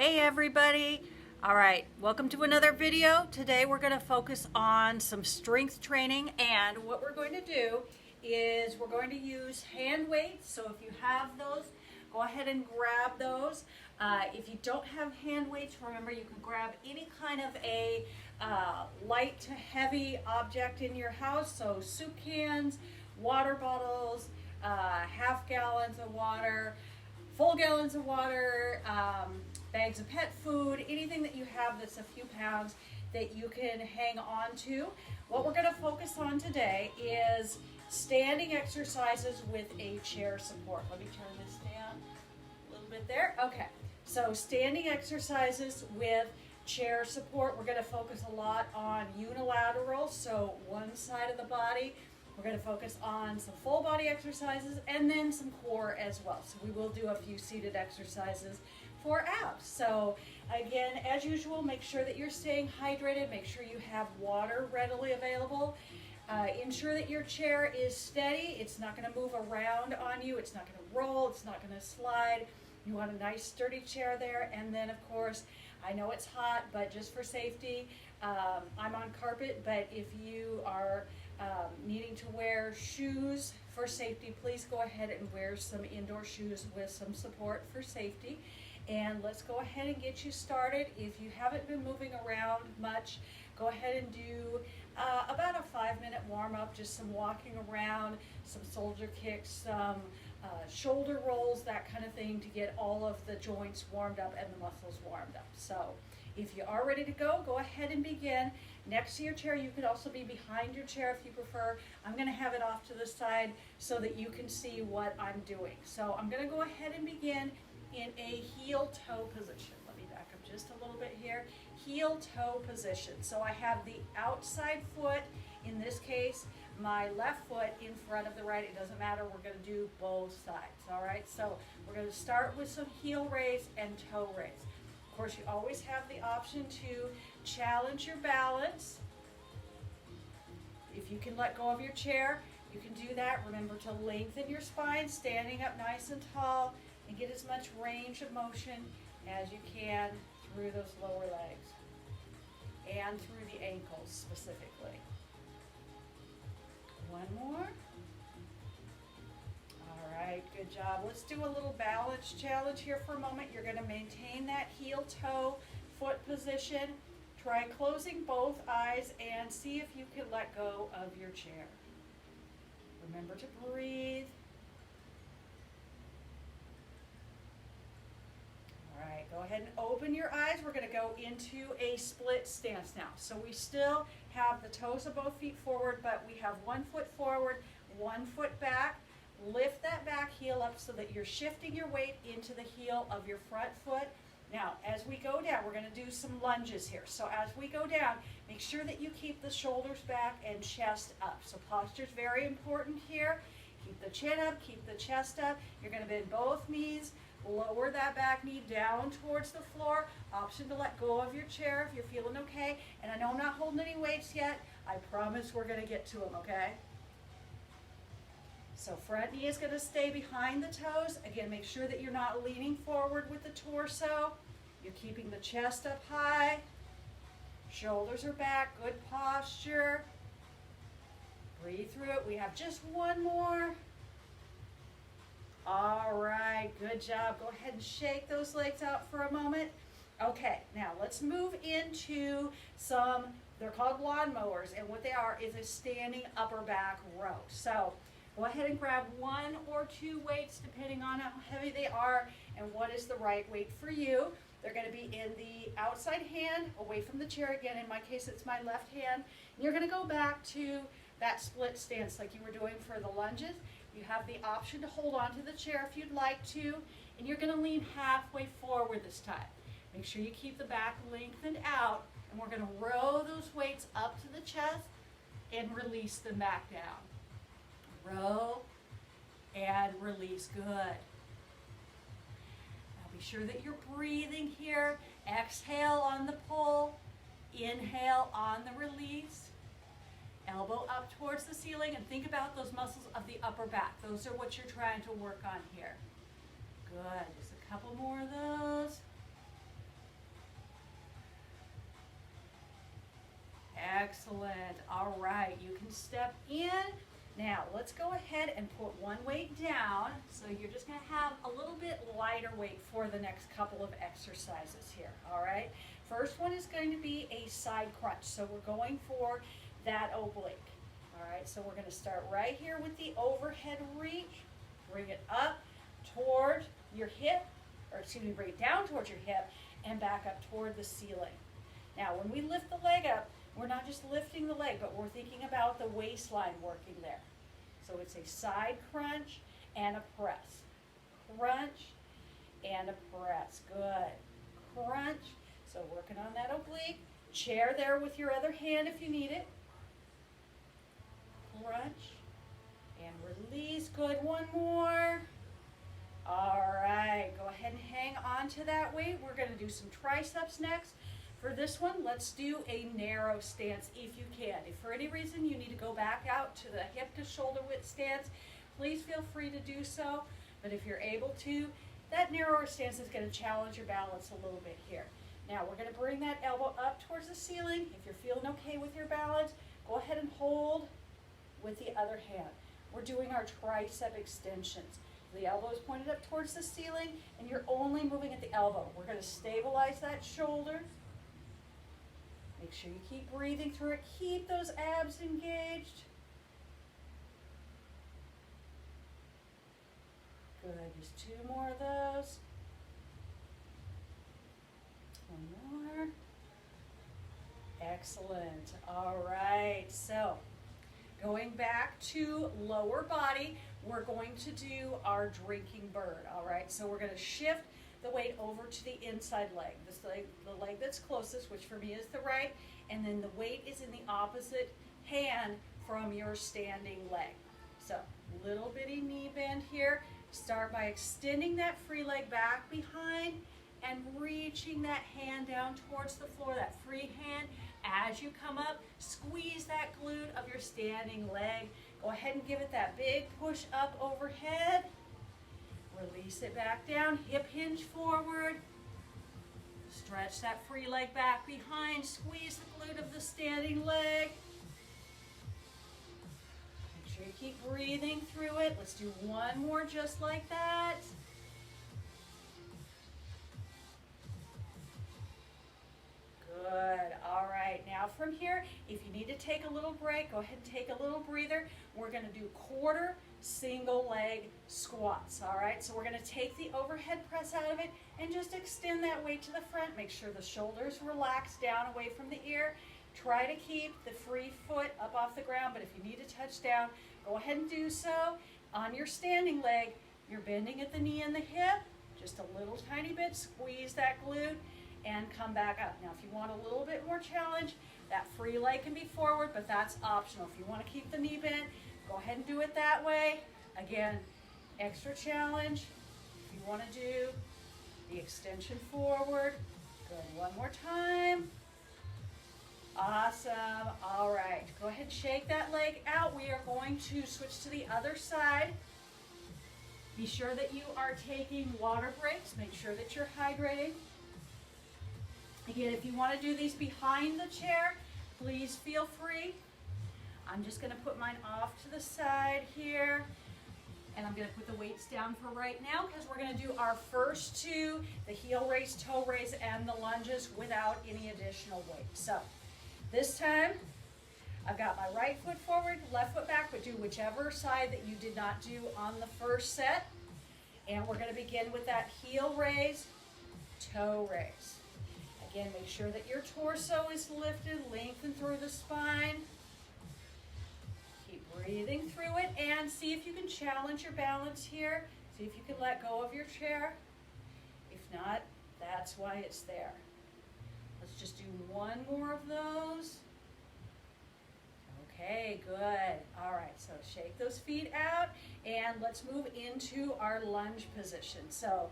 Hey everybody! Alright, welcome to another video. Today we're going to focus on some strength training, and what we're going to do is we're going to use hand weights. So if you have those, go ahead and grab those. If you don't have hand weights, remember you can grab any kind of a light to heavy object in your house. So soup cans, water bottles, half gallons of water, full gallons of water, bags of pet food, anything that you have that's a few pounds that you can hang on to. What we're going to focus on today is standing exercises with a chair support. Let me turn this down a little bit there. Okay, so standing exercises with chair support. We're going to focus a lot on unilateral, so one side of the body. We're going to focus on some full body exercises and then some core as well. So we will do a few seated exercises for abs. So again, as usual, make sure that you're staying hydrated. Make sure you have water readily available. Ensure that your chair is steady. It's not going to move around on you. It's not going to roll. It's not going to slide. You want a nice sturdy chair there. And then of course, I know it's hot, but just for safety, I'm on carpet, but if you are needing to wear shoes for safety, please go ahead and wear some indoor shoes with some support for safety. And let's go ahead and get you started. If you haven't been moving around much, go ahead and do about a 5-minute warm-up, just some walking around, some soldier kicks, some shoulder rolls, that kind of thing, to get all of the joints warmed up and the muscles warmed up. So if you are ready to go, go ahead and begin. Next to your chair, you could also be behind your chair if you prefer. I'm going to have it off to the side so that you can see what I'm doing. So I'm going to go ahead and begin in a heel-toe position. Let me back up just a little bit here. Heel-toe position. So I have the outside foot, in this case, my left foot in front of the right. It doesn't matter. We're going to do both sides. All right. So we're going to start with some heel raise and toe raise. Of course, you always have the option to challenge your balance. If you can let go of your chair, you can do that. Remember to lengthen your spine, standing up nice and tall, and get as much range of motion as you can through those lower legs and through the ankles specifically. One more. All right, good job. Let's do a little balance challenge here for a moment. You're going to maintain that heel-toe foot position. Try closing both eyes and see if you can let go of your chair. Remember to breathe. All right, go ahead and open your eyes. We're going to go into a split stance now. So we still have the toes of both feet forward, but we have one foot forward, one foot back. Lift that back heel up so that you're shifting your weight into the heel of your front foot. Now, as we go down, we're going to do some lunges here. So as we go down, make sure that you keep the shoulders back and chest up. So posture is very important here. Keep the chin up, keep the chest up. You're going to bend both knees. Lower that back knee down towards the floor. Option to let go of your chair if you're feeling okay. And I know I'm not holding any weights yet. I promise we're going to get to them, okay? So front knee is going to stay behind the toes. Again, make sure that you're not leaning forward with the torso. You're keeping the chest up high. Shoulders are back. Good posture. Breathe through it. We have just one more. All right, good job. Go ahead and shake those legs out for a moment. Okay, now let's move into some, they're called lawn mowers, and what they are is a standing upper back row. So go ahead and grab one or two weights depending on how heavy they are and what is the right weight for you. They're going to be in the outside hand, away from the chair. Again, in my case, it's my left hand. And you're going to go back to that split stance like you were doing for the lunges. You have the option to hold on to the chair if you'd like to, and you're going to lean halfway forward this time. Make sure you keep the back lengthened out, and we're going to row those weights up to the chest and release them back down. Row and release. Good. Now be sure that you're breathing here. Exhale on the pull. Inhale on the release. Elbow up towards the ceiling, and think about those muscles of the upper back. Those are what you're trying to work on here. Good. Just a couple more of those. Excellent. All right, you can step in. Now, let's go ahead and put one weight down. So you're just going to have a little bit lighter weight for the next couple of exercises here, all right? First one is going to be a side crunch. So we're going for that oblique. All right, so we're going to start right here with the overhead reach. Bring it up toward your hip, or excuse me, bring it down towards your hip and back up toward the ceiling. Now, when we lift the leg up, we're not just lifting the leg, but we're thinking about the waistline working there. So it's a side crunch and a press. Crunch and a press. Good. Crunch. So working on that oblique. Chair there with your other hand if you need it. Crunch and release. Good. One more. All right. Go ahead and hang on to that weight. We're going to do some triceps next. For this one, let's do a narrow stance if you can. If for any reason you need to go back out to the hip to shoulder width stance, please feel free to do so. But if you're able to, that narrower stance is going to challenge your balance a little bit here. Now we're going to bring that elbow up towards the ceiling. If you're feeling okay with your balance, go ahead and hold with the other hand. We're doing our tricep extensions. The elbow is pointed up towards the ceiling and you're only moving at the elbow. We're going to stabilize that shoulder. Make sure you keep breathing through it. Keep those abs engaged. Good, just two more of those. One more. Excellent. All right, so going back to lower body, we're going to do our drinking bird, all right? So we're going to shift the weight over to the inside leg, the leg that's closest, which for me is the right, and then the weight is in the opposite hand from your standing leg. So little bitty knee bend here. Start by extending that free leg back behind and reaching that hand down towards the floor, that free hand. As you come up, squeeze that glute of your standing leg. Go ahead and give it that big push up overhead. Release it back down, hip hinge forward. Stretch that free leg back behind. Squeeze the glute of the standing leg. Make sure you keep breathing through it. Let's do one more just like that. Good. All right. Now from here, if you need to take a little break, go ahead and take a little breather. We're going to do quarter single leg squats. All right. So we're going to take the overhead press out of it and just extend that weight to the front. Make sure the shoulders relax down away from the ear. Try to keep the free foot up off the ground, but if you need to touch down, go ahead and do so. On your standing leg, you're bending at the knee and the hip, just a little tiny bit. Squeeze that glute and come back up. Now, if you want a little bit more challenge, that free leg can be forward, but that's optional. If you want to keep the knee bent, go ahead and do it that way. Again, extra challenge. If you want to do the extension forward, good. One more time. Awesome. All right. Go ahead and shake that leg out. We are going to switch to the other side. Be sure that you are taking water breaks. Make sure that you're hydrating. Again, if you want to do these behind the chair, please feel free. I'm just going to put mine off to the side here. And I'm going to put the weights down for right now because we're going to do our first two, the heel raise, toe raise, and the lunges without any additional weight. So this time, I've got my right foot forward, left foot back, but do whichever side that you did not do on the first set. And we're going to begin with that heel raise, toe raise. Again, make sure that your torso is lifted, lengthen through the spine. Keep breathing through it and see if you can challenge your balance here. See if you can let go of your chair. If not, that's why it's there. Let's just do one more of those. Okay, good. All right, so shake those feet out and let's move into our lunge position. So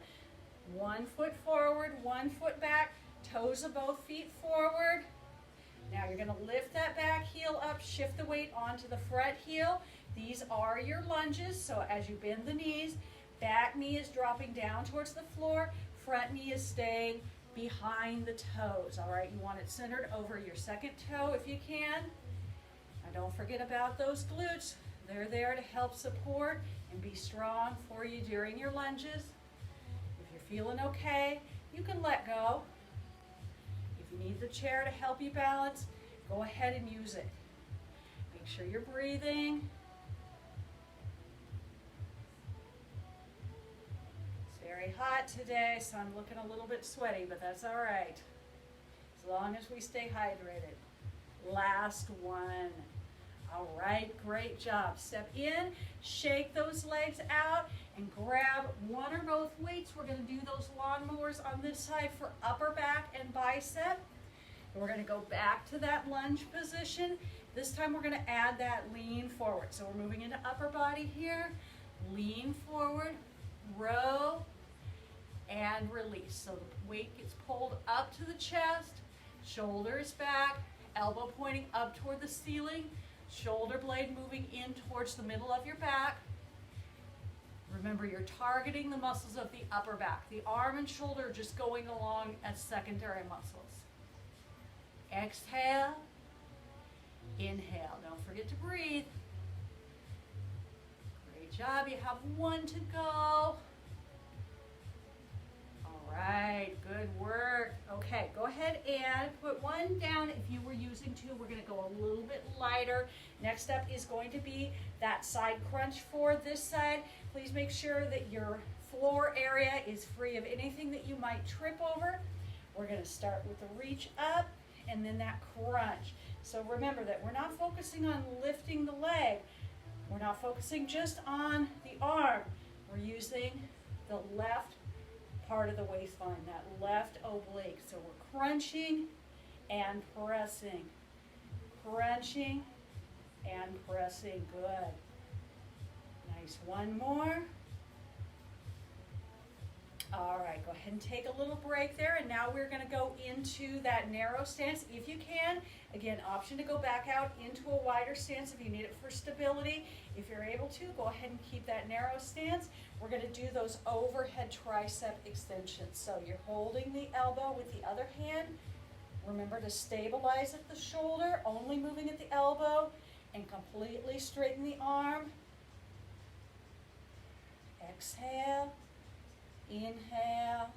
1 foot forward, 1 foot back. Toes of both feet forward. Now you're going to lift that back heel up, shift the weight onto the front heel. These are your lunges, so as you bend the knees, back knee is dropping down towards the floor, front knee is staying behind the toes. All right, you want it centered over your second toe if you can. And don't forget about those glutes. They're there to help support and be strong for you during your lunges. If you're feeling okay, you can let go. If you need the chair to help you balance, go ahead and use it. Make sure you're breathing. It's very hot today, so I'm looking a little bit sweaty, but that's all right. As long as we stay hydrated. Last one. All right, great job. Step in, shake those legs out, and grab one or both weights. We're going to do those lawnmowers on this side for upper back and bicep. And we're going to go back to that lunge position. This time we're going to add that lean forward. So we're moving into upper body here. Lean forward, row, and release. So the weight gets pulled up to the chest, shoulders back, elbow pointing up toward the ceiling, shoulder blade moving in towards the middle of your back. Remember, you're targeting the muscles of the upper back. The arm and shoulder are just going along as secondary muscles. Exhale, inhale. Don't forget to breathe. Great job. You have one to go. All right, good work. Okay, go ahead and put one down. If you were using two, we're going to go a little bit lighter. Next up is going to be that side crunch for this side. Please make sure that your floor area is free of anything that you might trip over. We're going to start with the reach up and then that crunch. So remember that we're not focusing on lifting the leg. We're not focusing just on the arm. We're using the left part of the waistline, that left oblique. So we're crunching and pressing. Crunching and pressing. Good. Nice. One more. All right, go ahead and take a little break there, and now we're going to go into that narrow stance if you can. Again, option to go back out into a wider stance if you need it for stability. If you're able to, go ahead and keep that narrow stance. We're going to do those overhead tricep extensions. So you're holding the elbow with the other hand. Remember to stabilize at the shoulder, only moving at the elbow, and completely straighten the arm. Exhale. Inhale.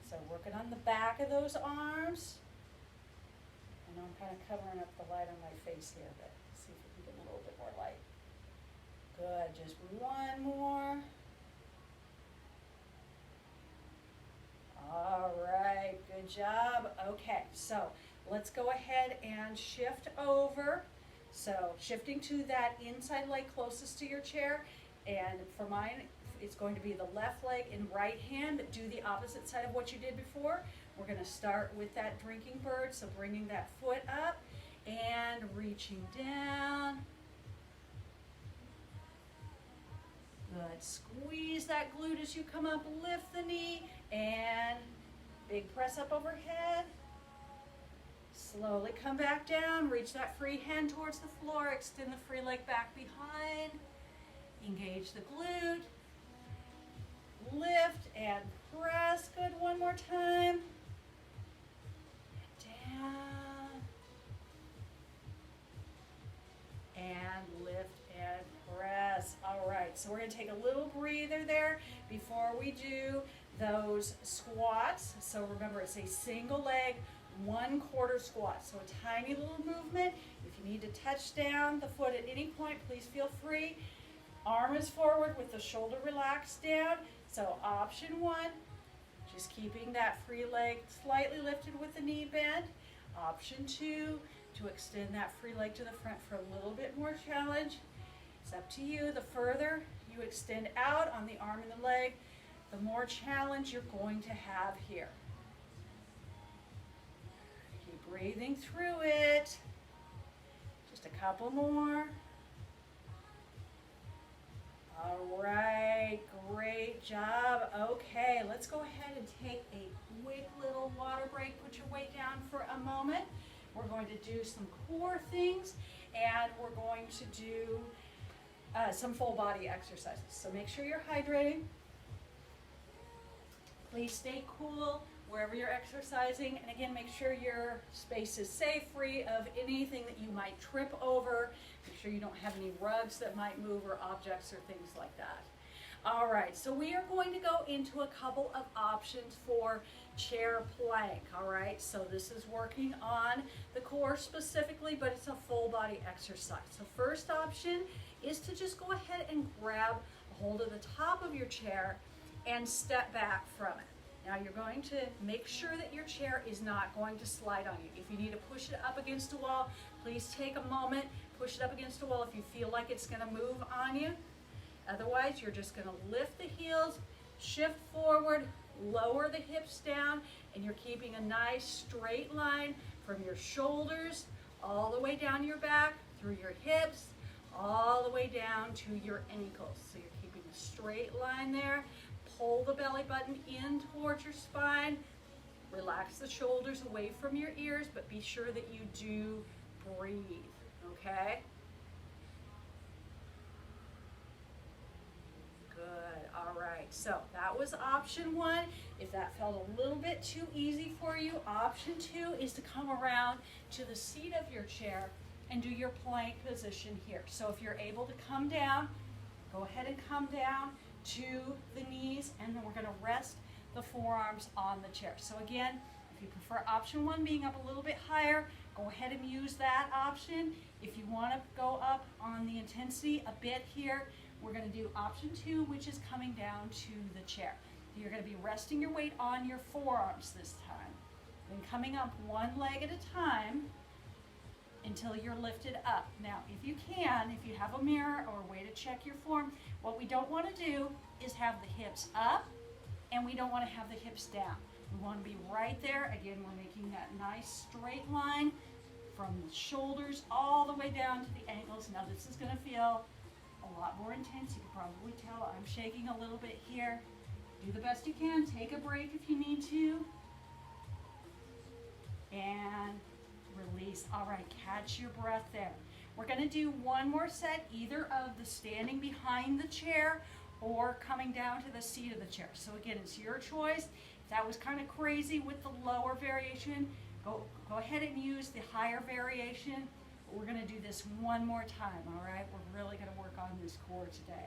So working on the back of those arms. I know I'm kind of covering up the light on my face here, but let's see if we can get a little bit more light. Good. Just one more. All right. Good job. Okay. So let's go ahead and shift over. So shifting to that inside leg closest to your chair. And for mine, it's going to be the left leg and right hand, but do the opposite side of what you did before. We're going to start with that drinking bird, so bringing that foot up and reaching down. Good. Squeeze that glute as you come up, lift the knee, and big press up overhead. Slowly come back down, reach that free hand towards the floor, extend the free leg back behind, engage the glute. Lift and press. Good. One more time. Down. And lift and press. All right. So we're going to take a little breather there before we do those squats. So remember, it's a single leg, 1/4 squat. So a tiny little movement. If you need to touch down the foot at any point, please feel free. Arm is forward with the shoulder relaxed down. So option one, just keeping that free leg slightly lifted with the knee bend. Option two, to extend that free leg to the front for a little bit more challenge. It's up to you. The further you extend out on the arm and the leg, the more challenge you're going to have here. Keep breathing through it. Just a couple more. All right, great job. Okay, let's go ahead and take a quick little water break. Put your weight down for a moment. We're going to do some core things, and we're going to do some full body exercises. So make sure you're hydrating. Please stay cool. wherever you're exercising. And again, make sure your space is safe, free of anything that you might trip over. Make sure you don't have any rugs that might move or objects or things like that. All right, so we are going to go into a couple of options for chair plank. All right, so this is working on the core specifically, but it's a full body exercise. So first option is to just go ahead and grab a hold of the top of your chair and step back from it. Now you're going to make sure that your chair is not going to slide on you. If you need to push it up against a wall, please take a moment, push it up against a wall if you feel like it's going to move on you. Otherwise, you're just going to lift the heels, shift forward, lower the hips down, and you're keeping a nice straight line from your shoulders all the way down your back, through your hips, all the way down to your ankles. So you're keeping a straight line there. Pull the belly button in towards your spine. Relax the shoulders away from your ears, but be sure that you do breathe, okay? Good, all right, so that was option one. If that felt a little bit too easy for you, option two is to come around to the seat of your chair and do your plank position here. So if you're able to come down, go ahead and come down to the knees, and then we're gonna rest the forearms on the chair. So again, if you prefer option one being up a little bit higher, go ahead and use that option. If you wanna go up on the intensity a bit here, we're going to do option two, which is coming down to the chair. You're going to be resting your weight on your forearms this time. Then coming up one leg at a time until you're lifted up. Now, if you can, if you have a mirror or a way to check your form, what we don't want to do is have the hips up, and we don't want to have the hips down. We want to be right there. Again, we're making that nice straight line from the shoulders all the way down to the ankles. Now, this is going to feel a lot more intense. You can probably tell I'm shaking a little bit here. Do the best you can. Take a break if you need to. And release. All right, catch your breath there. We're going to do one more set, either of the standing behind the chair or coming down to the seat of the chair. So again, it's your choice. If that was kind of crazy with the lower variation, go ahead and use the higher variation. We're going to do this one more time, all right? We're really going to work on this core today.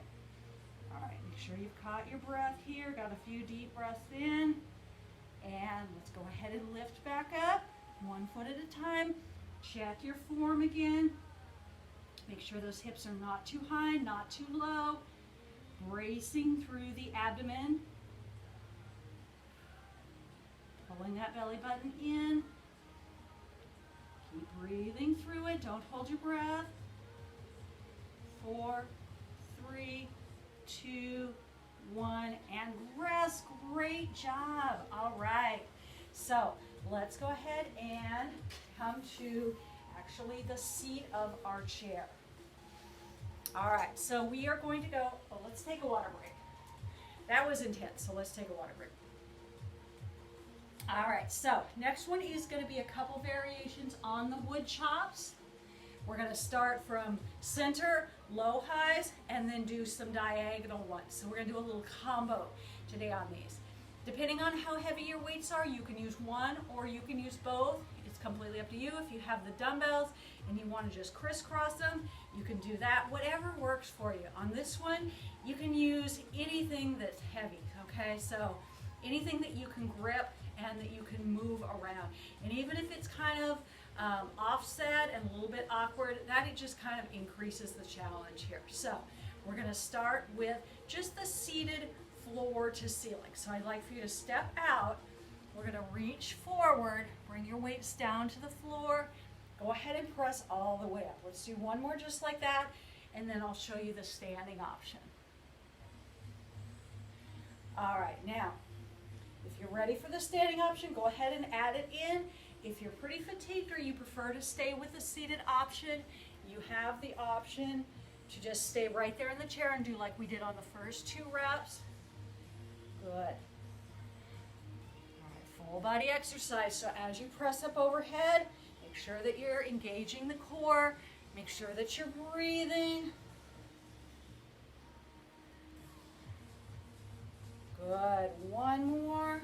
All right, make sure you've caught your breath here, got a few deep breaths in, and let's go ahead and lift back up, one foot at a time. Check your form again. Make sure those hips are not too high, not too low. Bracing through the abdomen. Pulling that belly button in. Keep breathing through it. Don't hold your breath. 4, 3, 2, 1, and rest. Great job. All right. So let's go ahead and come to actually the seat of our chair. All right. So we are going to go, well, let's take a water break. That was intense, so let's take a water break. All right, so next one is going to be a couple variations on the wood chops. We're going to start from center, low highs, and then do some diagonal ones. So we're going to do a little combo today on these. Depending on how heavy your weights are, you can use one or you can use both. It's completely up to you. If you have the dumbbells and you want to just crisscross them, you can do that. Whatever works for you. On this one, you can use anything that's heavy, okay? So anything that you can grip and that you can move around. And even if it's kind of offset and a little bit awkward, that it just kind of increases the challenge here. So we're going to start with just the seated floor to ceiling. So I'd like for you to step out. We're going to reach forward, bring your weights down to the floor. Go ahead and press all the way up. Let's do one more just like that, and then I'll show you the standing option. All right, now, if you're ready for the standing option, go ahead and add it in. If you're pretty fatigued or you prefer to stay with the seated option, you have the option to just stay right there in the chair and do like we did on the first 2 reps. Good. All right, full body exercise. So as you press up overhead, make sure that you're engaging the core. Make sure that you're breathing. Good. One more.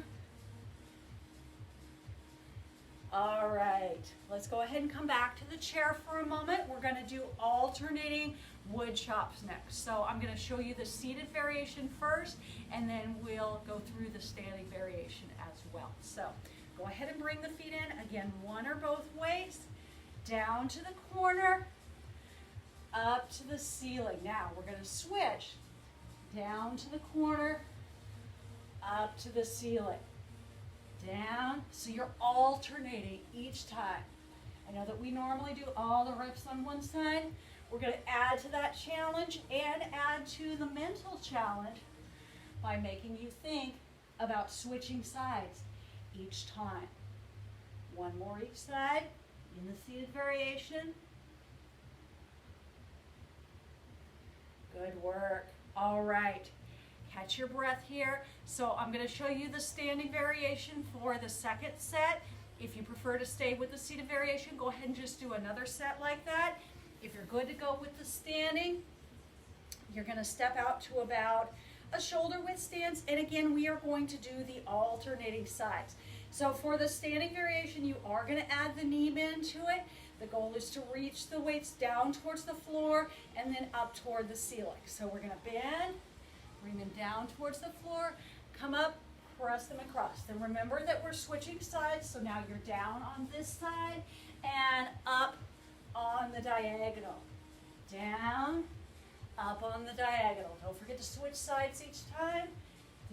All right, let's go ahead and come back to the chair for a moment. We're going to do alternating wood chops next. So I'm going to show you the seated variation first, and then we'll go through the standing variation as well. So go ahead and bring the feet in, again, one or both ways, down to the corner, up to the ceiling. Now we're going to switch, down to the corner, up to the ceiling. Down, so you're alternating each time. I know that we normally do all the reps on one side. We're going to add to that challenge and add to the mental challenge by making you think about switching sides each time. One more each side in the seated variation. Good work. All right. Catch your breath here. So I'm going to show you the standing variation for the second set. If you prefer to stay with the seated variation, go ahead and just do another set like that. If you're good to go with the standing, you're going to step out to about a shoulder width stance. And again, we are going to do the alternating sides. So for the standing variation, you are going to add the knee bend to it. The goal is to reach the weights down towards the floor and then up toward the ceiling. So we're going to bend. Bring them down towards the floor, come up, press them across. Then remember that we're switching sides, so now you're down on this side and up on the diagonal. Down, up on the diagonal. Don't forget to switch sides each time.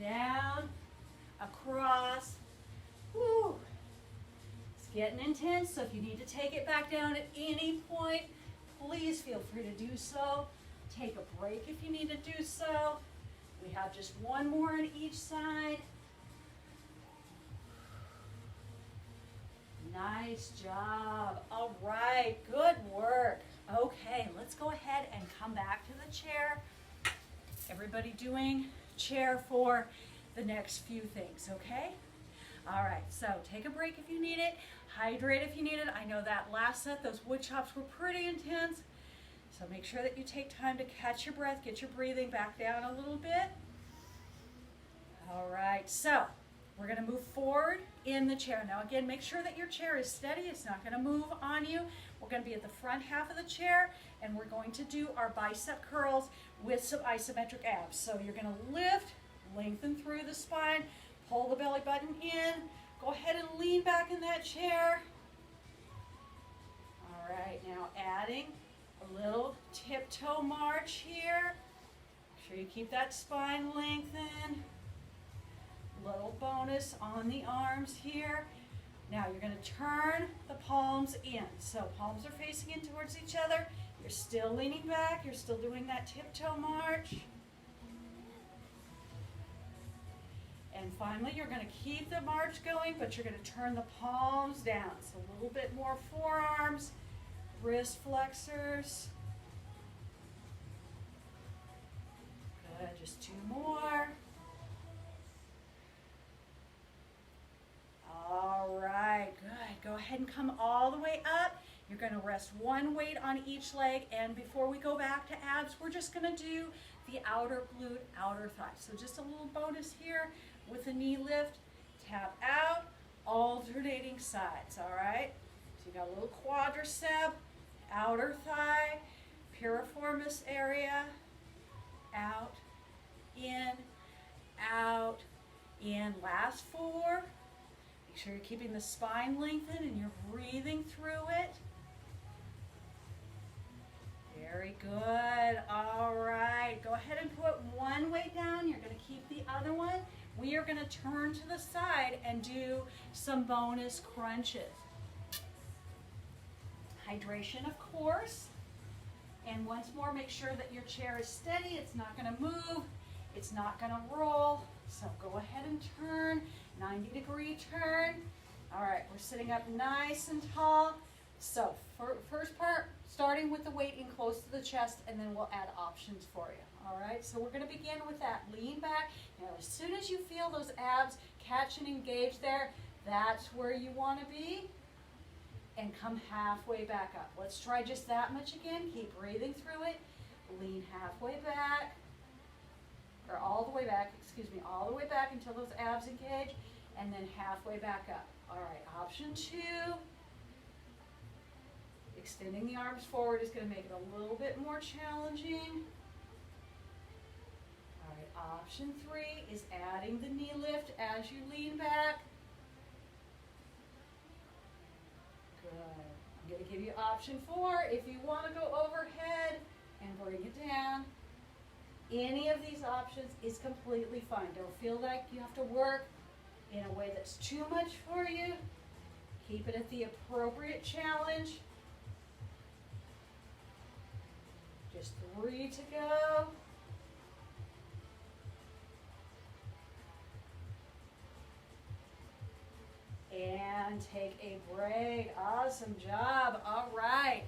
Down, across. Woo! It's getting intense, so if you need to take it back down at any point, please feel free to do so. Take a break if you need to do so. We have just one more on each side. Nice job. All right, good work. Okay, let's go ahead and come back to the chair. Everybody doing chair for the next few things, okay? All right, so take a break if you need it. Hydrate if you need it. I know that last set, those wood chops were pretty intense. So make sure that you take time to catch your breath, get your breathing back down a little bit. All right, so we're going to move forward in the chair. Now again, make sure that your chair is steady. It's not going to move on you. We're going to be at the front half of the chair, and we're going to do our bicep curls with some isometric abs. So you're going to lift, lengthen through the spine, pull the belly button in, go ahead and lean back in that chair. All right, now adding a little tiptoe march here. Make sure you keep that spine lengthened. Little bonus on the arms here. Now you're going to turn the palms in. So palms are facing in towards each other. You're still leaning back. You're still doing that tiptoe march. And finally, you're going to keep the march going, but you're going to turn the palms down. So a little bit more forearms. Wrist flexors. Good, just two more. All right, good. Go ahead and come all the way up. You're going to rest one weight on each leg, and before we go back to abs, we're just going to do the outer glute, outer thigh. So just a little bonus here with the knee lift. Tap out, alternating sides, all right? So you got a little quadricep, outer thigh, piriformis area, out, in, last four. Make sure you're keeping the spine lengthened and you're breathing through it. Very good. All right, go ahead and put one weight down. You're going to keep the other one. We are going to turn to the side and do some bonus crunches. Hydration, of course. And once more, make sure that your chair is steady. It's not going to move. It's not going to roll. So go ahead and turn, 90-degree turn. All right, we're sitting up nice and tall. So first part, starting with the weight in close to the chest, and then we'll add options for you. All right, so we're going to begin with that. Lean back. Now, as soon as you feel those abs catch and engage there, that's where you want to be. And come halfway back up. Let's try just that much again. Keep breathing through it. Lean halfway back, or all the way back, excuse me, all the way back until those abs engage, and then halfway back up. All right, option. Option 2, extending the arms forward is going to make it a little bit more challenging. All right, option 3 is adding the knee lift as you lean back. Good. I'm going to give you option 4 if you want to go overhead and bring it down. Any of these options is completely fine. Don't feel like you have to work in a way that's too much for you. Keep it at the appropriate challenge. Just 3 to go. And take a break. Awesome job. All right.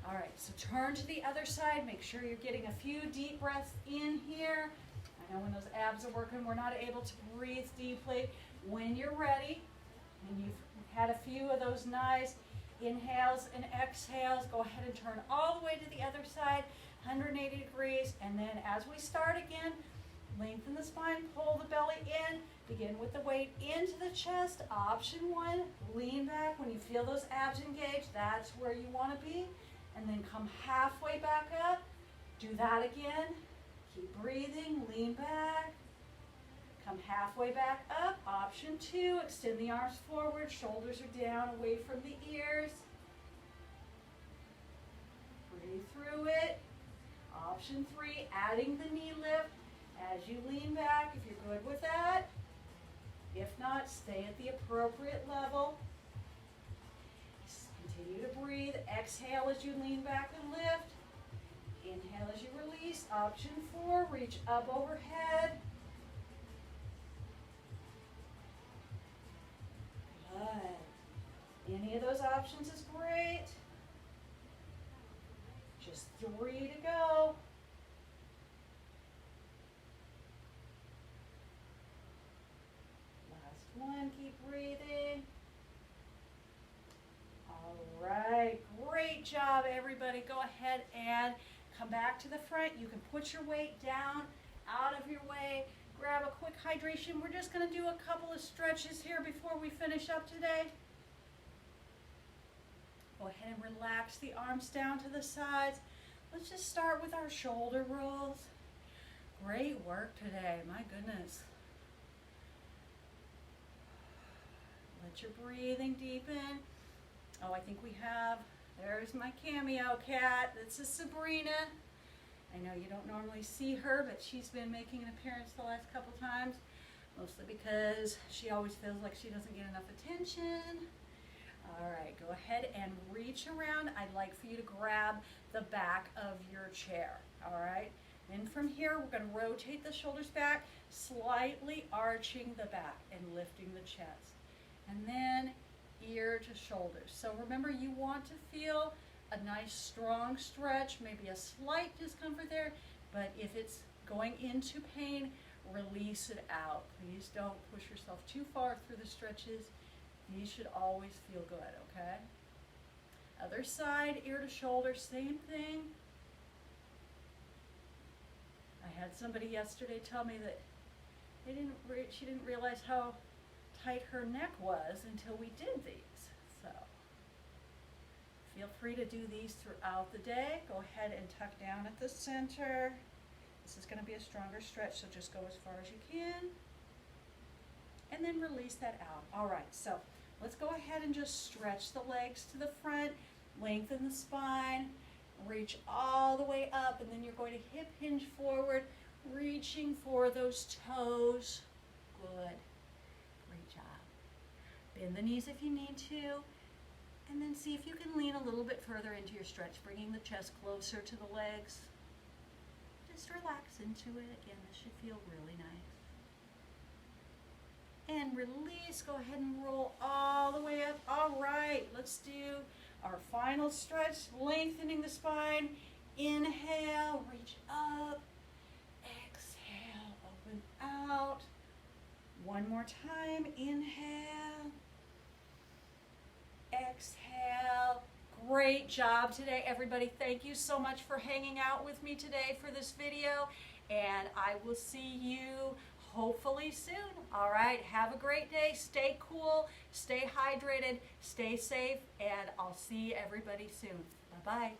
All right, so turn to the other side. Make sure you're getting a few deep breaths in here. I know when those abs are working, we're not able to breathe deeply. When you're ready, and you've had a few of those nice inhales and exhales, go ahead and turn all the way to the other side, 180 degrees. And then as we start again, lengthen the spine, pull the belly in, begin with the weight into the chest. Option 1, lean back. When you feel those abs engage, that's where you want to be. And then come halfway back up. Do that again. Keep breathing, lean back. Come halfway back up. Option 2, extend the arms forward, shoulders are down, away from the ears. Breathe through it. Option 3, adding the knee lift as you lean back, if you're good with that. If not, stay at the appropriate level. Continue to breathe. Exhale as you lean back and lift. Inhale as you release. Option 4, reach up overhead. Good. Any of those options is great. Just 3 to go. Last one, keep breathing. All right, great job, everybody. Go ahead and come back to the front. You can put your weight down, out of your way. Grab a quick hydration. We're just going to do a couple of stretches here before we finish up today. Go ahead and relax the arms down to the sides. Let's just start with our shoulder rolls. Great work today, my goodness. Let your breathing deepen. Oh, I think we have, there's my cameo cat. This is Sabrina. I know you don't normally see her, but she's been making an appearance the last couple times, mostly because she always feels like she doesn't get enough attention. All right, go ahead and reach around. I'd like for you to grab the back of your chair, all right? Then from here, we're gonna rotate the shoulders back, slightly arching the back and lifting the chest. And then ear to shoulders. So remember, you want to feel a nice strong stretch, maybe a slight discomfort there, but if it's going into pain, release it out. Please don't push yourself too far through the stretches. These should always feel good, okay? Other side, ear to shoulder, same thing. I had somebody yesterday tell me that she didn't realize how tight her neck was until we did these. So feel free to do these throughout the day. Go ahead and tuck down at the center. This is going to be a stronger stretch, so just go as far as you can. And then release that out. All right, so let's go ahead and just stretch the legs to the front, lengthen the spine, reach all the way up, and then you're going to hip hinge forward, reaching for those toes. Good. Great job. Bend the knees if you need to, and then see if you can lean a little bit further into your stretch, bringing the chest closer to the legs. Just relax into it. Again, this should feel really nice. And release. Go ahead and roll all the way up. All right, let's do our final stretch, lengthening the spine. Inhale, reach up. Exhale, open out. One more time. Inhale. Exhale. Great job today, everybody. Thank you so much for hanging out with me today for this video. And I will see you hopefully soon. All right, have a great day. Stay cool, stay hydrated, stay safe, and I'll see everybody soon. Bye-bye.